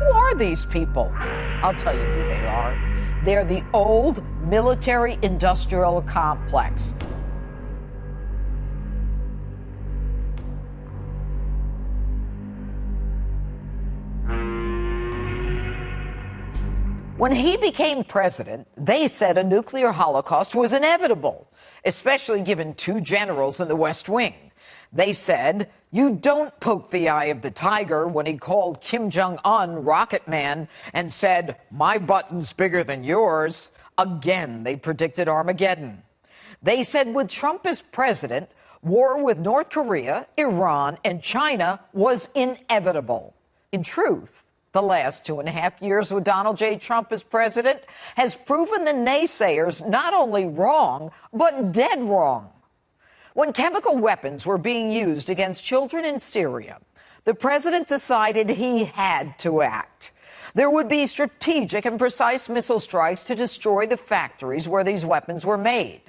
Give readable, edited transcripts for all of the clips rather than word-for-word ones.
Who are these people? I'll tell you who they are. They're the old military-industrial complex. When he became president, they said a nuclear holocaust was inevitable, especially given two generals in the West Wing. They said, you don't poke the eye of the tiger when he called Kim Jong-un Rocket Man and said, my button's bigger than yours. Again, they predicted Armageddon. They said with Trump as president, war with North Korea, Iran, and China was inevitable. In truth, the last 2.5 years with Donald J. Trump as president has proven the naysayers not only wrong, but dead wrong. When chemical weapons were being used against children in Syria, the president decided he had to act. There would be strategic and precise missile strikes to destroy the factories where these weapons were made.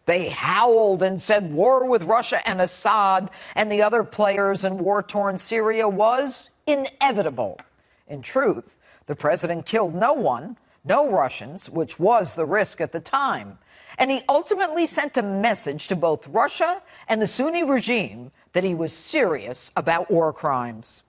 They howled and said war with Russia and Assad and the other players in war-torn Syria was inevitable. In truth, the president killed no one, no Russians, which was the risk at the time. And he ultimately sent a message to both Russia and the Sunni regime that he was serious about war crimes.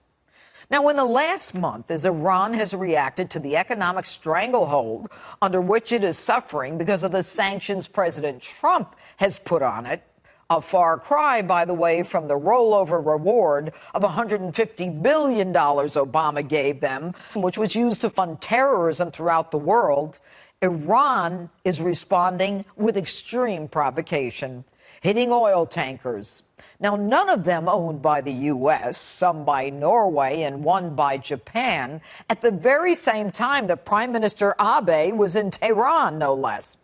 Now, in the last month, as Iran has reacted to the economic stranglehold under which it is suffering because of the sanctions President Trump has put on it, a far cry, by the way, from the rollover reward of $150 billion Obama gave them, which was used to fund terrorism throughout the world, Iran is responding with extreme provocation, hitting oil tankers. Now, none of them owned by the U.S., some by Norway and one by Japan, at the very same time that Prime Minister Abe was in Tehran, no less.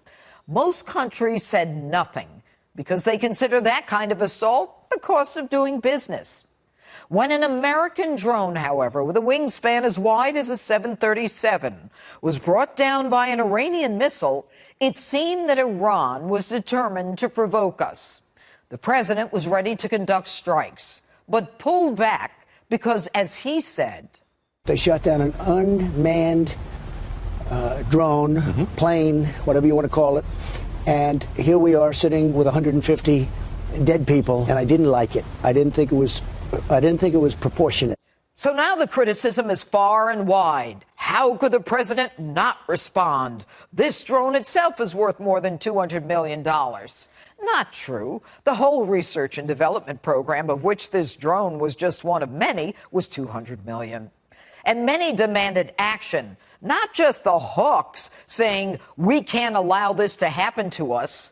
Most countries said nothing, because they consider that kind of assault the cost of doing business. When an American drone, however, with a wingspan as wide as a 737, was brought down by an Iranian missile, it seemed that Iran was determined to provoke us. The president was ready to conduct strikes, but pulled back because, as he said, they shot down an unmanned drone, plane, whatever you want to call it. And here we are sitting with 150 dead people, and I didn't like it. I didn't think it was proportionate. So now the criticism is far and wide. How could the president not respond? This drone itself is worth more than $200 million. Not true. The whole research and development program, of which this drone was just one of many, was $200 million. And many demanded action. Not just the hawks saying, we can't allow this to happen to us.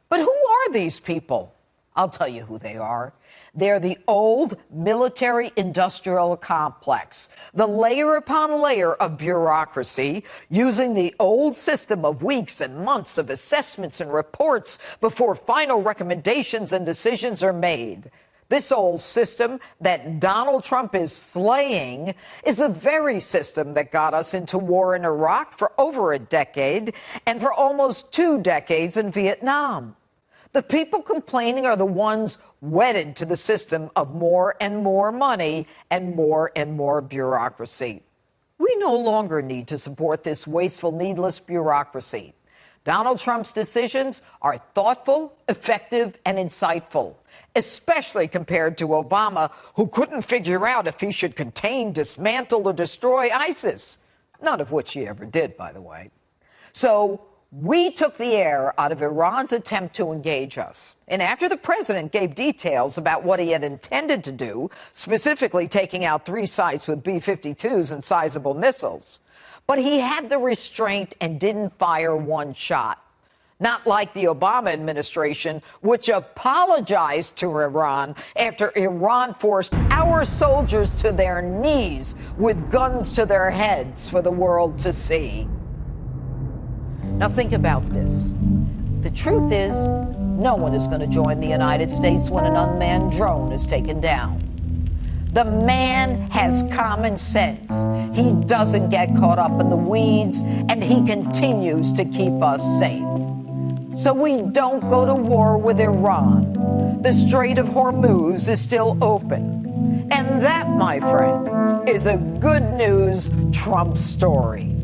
But who are these people? I'll tell you who they are. They're the old military-industrial complex, the layer upon layer of bureaucracy, using the old system of weeks and months of assessments and reports before final recommendations and decisions are made. This old system that Donald Trump is slaying is the very system that got us into war in Iraq for over a decade and for almost 2 decades in Vietnam. The people complaining are the ones wedded to the system of more and more money and more bureaucracy. We no longer need to support this wasteful, needless bureaucracy. Donald Trump's decisions are thoughtful, effective, and insightful, especially compared to Obama, who couldn't figure out if he should contain, dismantle, or destroy ISIS, none of which he ever did, by the way. So we took the air out of Iran's attempt to engage us. And after the president gave details about what he had intended to do, specifically taking out 3 sites with B-52s and sizable missiles, but he had the restraint and didn't fire 1 shot. Not like the Obama administration, which apologized to Iran after Iran forced our soldiers to their knees with guns to their heads for the world to see. Now think about this. The truth is, no one is going to join the United States when an unmanned drone is taken down. The man has common sense. He doesn't get caught up in the weeds, and he continues to keep us safe. So we don't go to war with Iran. The Strait of Hormuz is still open. And that, my friends, is a good news Trump story.